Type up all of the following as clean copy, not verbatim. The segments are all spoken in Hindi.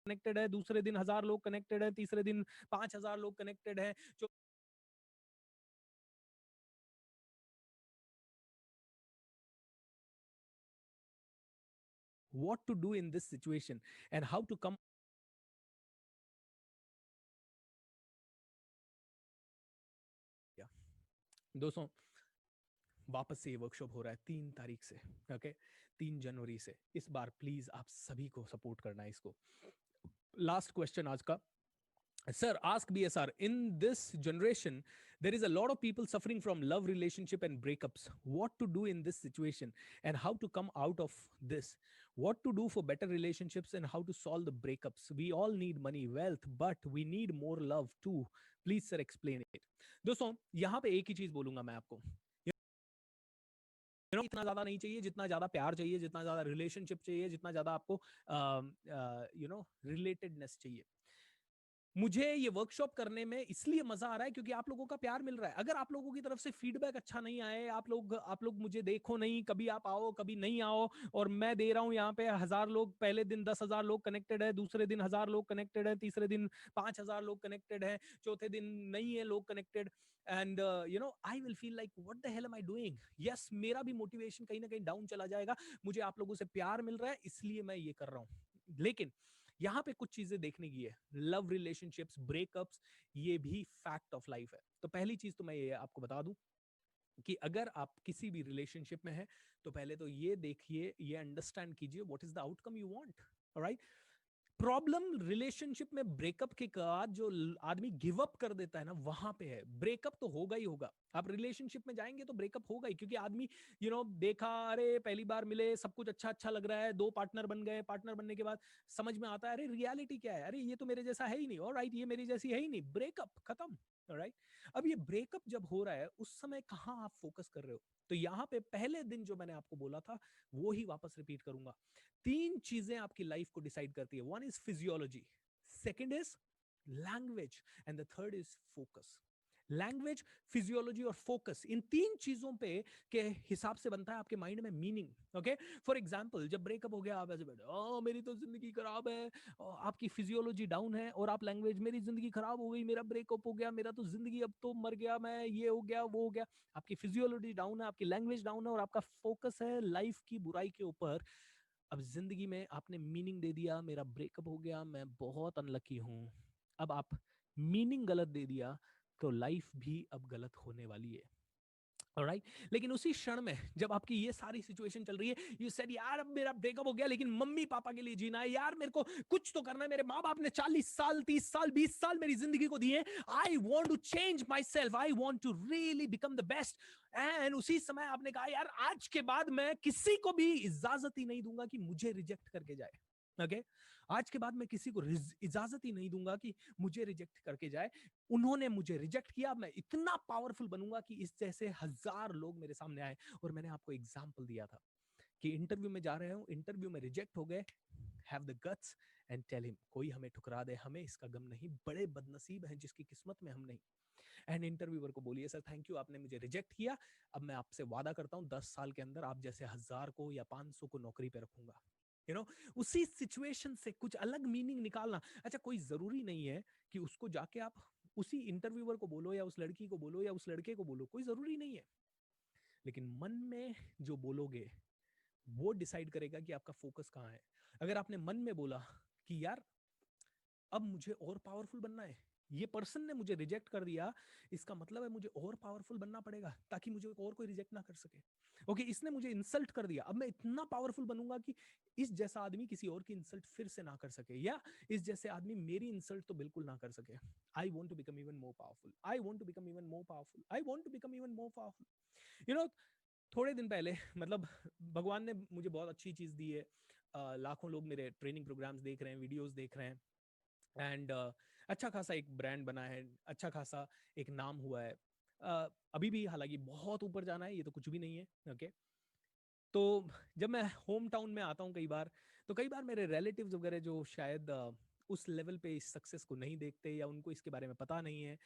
कनेक्टेड है, दूसरे दिन 1000 लोग कनेक्टेड है, तीसरे दिन 5000 लोग कनेक्टेड है। What to do in this situation and how to come. दोस्तों, वापस से ये वर्कशॉप हो रहा है 3 तारीख से, ओके, 3 जनवरी से। इस बार प्लीज आप सभी को सपोर्ट करना है इसको। लास्ट क्वेश्चन आज का, sir, ask BSR, in this generation there is a lot of people suffering from love relationship and breakups. What to do in this situation and how to come out of this? What to do for better relationships and how to solve the breakups? We all need money, wealth, but we need more love too. Please sir explain it. दोस्तों, यहाँ पे एक ही चीज बोलूंगा मैं आपको, इतना ज्यादा नहीं चाहिए जितना ज्यादा प्यार चाहिए, जितना ज्यादा रिलेशनशिप चाहिए, जितना ज्यादा आपको रिलेटेडनेस चाहिए। मुझे ये वर्कशॉप करने में इसलिए मजा आ रहा है क्योंकि आप लोगों का प्यार मिल रहा है। अगर आप लोगों की तरफ से फीडबैक अच्छा नहीं आए, आप लोग मुझे देखो नहीं, कभी आप आओ कभी नहीं आओ, और मैं दे रहा हूँ यहाँ पे 1000 लोग, पहले दिन 10,000 लोग कनेक्टेड है, दूसरे दिन 1000 लोग कनेक्टेड है, तीसरे दिन 5000 लोग कनेक्टेड है, चौथे दिन नहीं है लोग connected, and I will feel like what the hell am I doing. Yes, मेरा भी मोटिवेशन कहीं ना कहीं डाउन चला जाएगा। मुझे आप लोगों से प्यार मिल रहा है इसलिए मैं ये कर रहा हूँ, लेकिन यहाँ पे कुछ चीजें देखने की है। लव रिलेशनशिप्स, ब्रेकअप्स, ये भी फैक्ट ऑफ लाइफ है। तो पहली चीज तो मैं ये आपको बता दूं कि अगर आप किसी भी रिलेशनशिप में हैं तो पहले तो ये देखिए, ये अंडरस्टैंड कीजिए what is the outcome you want. Alright, problem relationship में ब्रेकअप के बाद जो आदमी गिव अप कर देता है ना, वहां पे है। ब्रेकअप तो होगा ही होगा, आप रिलेशनशिप में जाएंगे तो ब्रेकअप होगा ही, क्योंकि आदमी देखा, अरे पहली बार मिले, सब कुछ अच्छा अच्छा लग रहा है, 2 पार्टनर बन गए, पार्टनर बनने के बाद समझ में आता है अरे रियलिटी क्या है, अरे ये तो मेरे जैसा है ही नहीं, ऑलराइट ये मेरी जैसी है ही नहीं, ब्रेकअप खत्म। ऑलराइट, अब ये ब्रेकअप जब हो रहा है उस समय कहाँ आप फोकस कर रहे हो? तो यहाँ पे पहले दिन जो मैंने आपको बोला था वो ही वापस रिपीट करूंगा। 3 चीजें आपकी लाइफ को डिसाइड करती है। One is physiology, second is language, and the third is focus. Language, physiology और फोकस, इन 3 चीजों पे के हिसाब से बनता है आपके माइंड में मीनिंग। ओके, फॉर एग्जांपल जब ब्रेकअप हो गया, आप ऐसे बैठे, मेरी तो जिंदगी खराब है, आपकी फिजियोलॉजी डाउन है, और आप लैंग्वेज, मेरी जिंदगी खराब हो गई, मेरा ब्रेकअप हो गया, मेरा तो जिंदगी अब तो मर गया मैं, ये हो गया वो हो गया। आपकी फिजियोलॉजी डाउन है, आपकी लैंग्वेज डाउन है, और आपका फोकस है लाइफ की बुराई के ऊपर। अब जिंदगी में आपने मीनिंग दे दिया, मेरा ब्रेकअप हो गया, मैं बहुत अनलकी हूं। अब आप मीनिंग गलत दे दिया तो लाइफ भी अब गलत होने वाली है। ऑलराइट, लेकिन उसी क्षण में जब आपकी ये सारी सिचुएशन चल रही है, यू सेड यार अब मेरा ब्रेकअप हो गया, लेकिन मम्मी पापा के लिए जीना है यार, मेरे को कुछ तो करना है, मेरे माँ बाप ने 40 साल 30 साल 20 साल मेरी जिंदगी को दिए, I want to change myself, I want to really become the best. And उसी समय आपने कहा यार आज के बाद मैं किसी को भी इजाजत ही नहीं दूंगा कि मुझे रिजेक्ट करके जाए। ओके, आज के बाद मैं किसी को इजाजत ही नहीं दूंगा कि मुझे रिजेक्ट करके जाए। उन्होंने मुझे रिजेक्ट किया, मैं इतना पावरफुल बनूंगा कि इस जैसे 1000 लोग मेरे सामने आए। और मैंने आपको एग्जांपल दिया था कि इंटरव्यू में जा रहे हो, इंटरव्यू में रिजेक्ट हो गए, have the guts and tell him, कोई हमें ठुकरा दे हमें इसका गम नहीं, बड़े बदनसीब हैं जिसकी किस्मत में हम नहीं। एंड इंटरव्यूअर को बोलिए सर थैंक यू, आपने मुझे रिजेक्ट किया, अब मैं आपसे वादा करता हूँ 10 साल के अंदर आप जैसे 1000 को या 500 को नौकरी पे रखूंगा। यू नो, उसी सिचुएशन से कुछ अलग मीनिंग निकालना। अच्छा, कोई जरूरी नहीं है कि उसको जाके आप उसी इंटरव्यूअर को बोलो या उस लड़की को बोलो या उस लड़के को बोलो, कोई जरूरी नहीं है, लेकिन मन में जो बोलोगे वो डिसाइड करेगा कि आपका फोकस कहाँ है। अगर आपने मन में बोला कि यार अब मुझे और पावरफुल बनना है, ये पर्सन ने मुझे रिजेक्ट कर दिया, इसका मतलब है मुझे और पावरफुल बनना पड़ेगा ताकि मुझे और कोई रिजेक्ट ना कर सके। ओके, इसने मुझे इंसल्ट कर दिया, अब मैं इतना पावरफुल बनूंगा कि इस जैसा आदमी किसी और की इंसल्ट फिर से ना कर सके, या इस जैसे आदमी मेरी इंसल्ट तो बिल्कुल ना कर सके। I want to become even more powerful, I want to become even more powerful, I want to become even more powerful. You know, थोड़े दिन पहले, मतलब भगवान ने मुझे बहुत अच्छी चीज दी है। लाखों लोग मेरे ट्रेनिंग प्रोग्राम्स देख रहे हैं, वीडियोस देख रहे हैं, एंड अच्छा खासा एक ब्रांड बना है, अच्छा खासा एक नाम हुआ है। अभी भी हालांकि बहुत ऊपर जाना है, ये तो कुछ भी नहीं है। ओके, तो जब मैं होम टाउन में आता हूँ कई बार, तो कई बार मेरे रिलेटिव्स वगैरह जो शायद उस लेवल पे इस सक्सेस को नहीं देखते या उनको इसके बारे में पता नहीं है,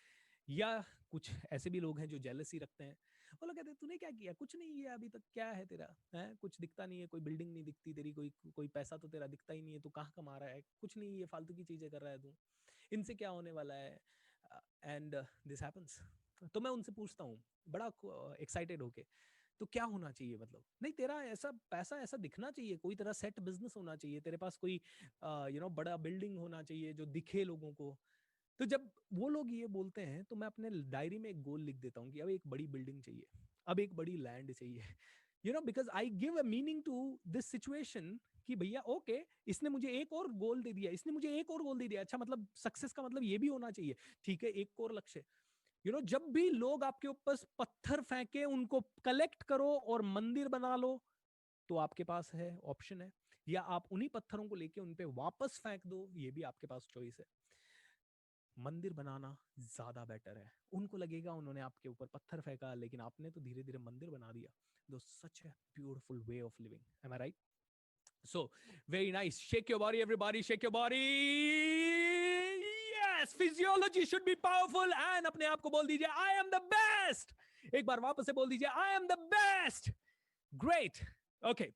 या कुछ ऐसे भी लोग हैं जो जेलसी रखते हैं, वो लोग कहते हैं तूने क्या किया, कुछ नहीं किया अभी तक, क्या है तेरा, है कुछ दिखता नहीं है, कोई बिल्डिंग नहीं दिखती तेरी, कोई कोई पैसा तो तेरा दिखता ही नहीं है, तू कहाँ कमा रहा है, कुछ नहीं, ये फालतू की चीजें कर रहा है तू, इनसे क्या होने वाला है। And this happens. तो मैं उनसे पूछता हूँ बड़ा एक्साइटेड होके, तो क्या होना चाहिए, मतलब नहीं तेरा ऐसा पैसा ऐसा दिखना चाहिए, कोई तेरा सेट बिजनेस होना चाहिए, तेरे पास कोई बड़ा बिल्डिंग होना चाहिए जो दिखे लोगों को। तो जब वो लोग ये बोलते हैं तो मैं अपने डायरी में एक गोल लिख देता हूँ कि अब एक बड़ी बिल्डिंग चाहिए, अब एक बड़ी लैंड चाहिए, because I give a meaning to this situation कि भैया ओके, इसने मुझे एक और गोल दे दिया, इसने मुझे एक और गोल दे दिया, अच्छा मतलब सक्सेस का मतलब ये भी होना चाहिए, ठीक है एक और लक्ष्य। जब भी लोग आपके ऊपर पत्थर फेंके उनको कलेक्ट करो और मंदिर बना लो, तो आपके पास है ऑप्शन है, या आप उन्हीं पत्थरों को लेके उन पे वापस फेंक दो, ये भी आपके पास चॉइस है। मंदिर बनाना ज्यादा बेटर है। उनको लगेगा उन्होंने आपके ऊपर पत्थर फेंका, लेकिन आपने तो धीरे धीरे मंदिर बना दिया। दो सच है beautiful way of living, am I right? So, very nice. Shake your body, everybody. Shake your body. Yes, physiology should be powerful. And अपने आप को बोल दीजिए, I am the best. एक बार वापस से बोल दीजिए, I am the best. Great. Okay.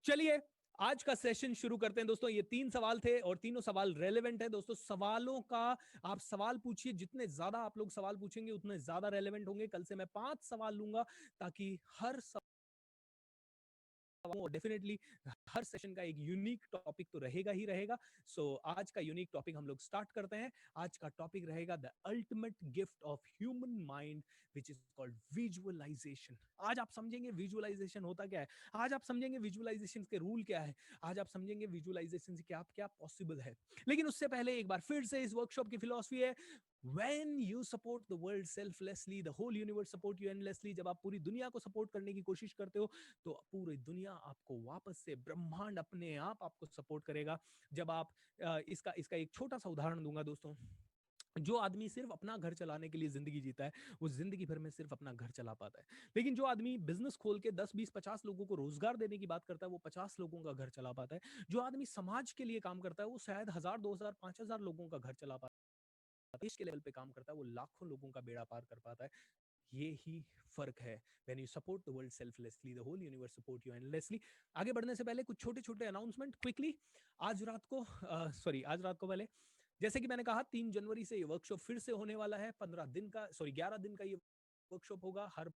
चलिए आज का सेशन शुरू करते हैं दोस्तों। ये 3 सवाल थे और तीनों सवाल रेलेवेंट है दोस्तों। सवालों का आप सवाल पूछिए, जितने ज्यादा आप लोग सवाल पूछेंगे उतने ज्यादा रेलेवेंट होंगे। कल से मैं 5 सवाल लूंगा ताकि हर डेफिनेटली हर सेशन का एक यूनिक टॉपिक तो रहेगा ही रहेगा। सो आज का यूनिक टॉपिक हम लोग स्टार्ट करते हैं। आज का टॉपिक रहेगा the ultimate gift of human mind which is called visualisation. आज आप समझेंगे विजुअलाइजेशन होता क्या है, आज आप समझेंगे विजुअलाइजेशन के रूल क्या है, आज आप समझेंगे विजुअलाइजेशन से क्या क्या पॉसिबल है। लेकिन उससे पहले एक बार फिर से इस वर्कशॉप की फिलॉसफी है, when you support the world selflessly the whole universe support you endlessly। जब आप पूरी दुनिया को सपोर्ट करने की कोशिश करते हो तो पूरी दुनिया आपको वापस से, ब्रह्मांड अपने आप आपको सपोर्ट करेगा। जब आप इसका इसका एक छोटा सा उदाहरण दूंगा दोस्तों। जो आदमी सिर्फ अपना घर चलाने के लिए जिंदगी जीता है वो जिंदगी भर में सिर्फ अपना घर चला पाता है। लेकिन जो आदमी बिजनेस खोल के 10 20 50 लोगों को रोजगार देने की बात करता है वो 50 लोगों का घर चला पाता है। जो आदमी समाज के लिए काम करता है वो शायद 1000 2000 5000 लोगों का घर चला पाता है। देश के लेवल पे काम करता है वो लाखों लोगों का बेड़ा पार कर पाता है। ये ही फर्क है। When you support the world selflessly the whole universe support you endlessly. आगे बढ़ने से पहले कुछ छोटे छोटे अनाउंसमेंट क्विकली। आज रात को पहले जैसे कि मैंने कहा 3 जनवरी से ये वर्कशॉप फिर से होने वाला है। 15 दिन का 11 दिन का ये वर्कशॉप होगा। हर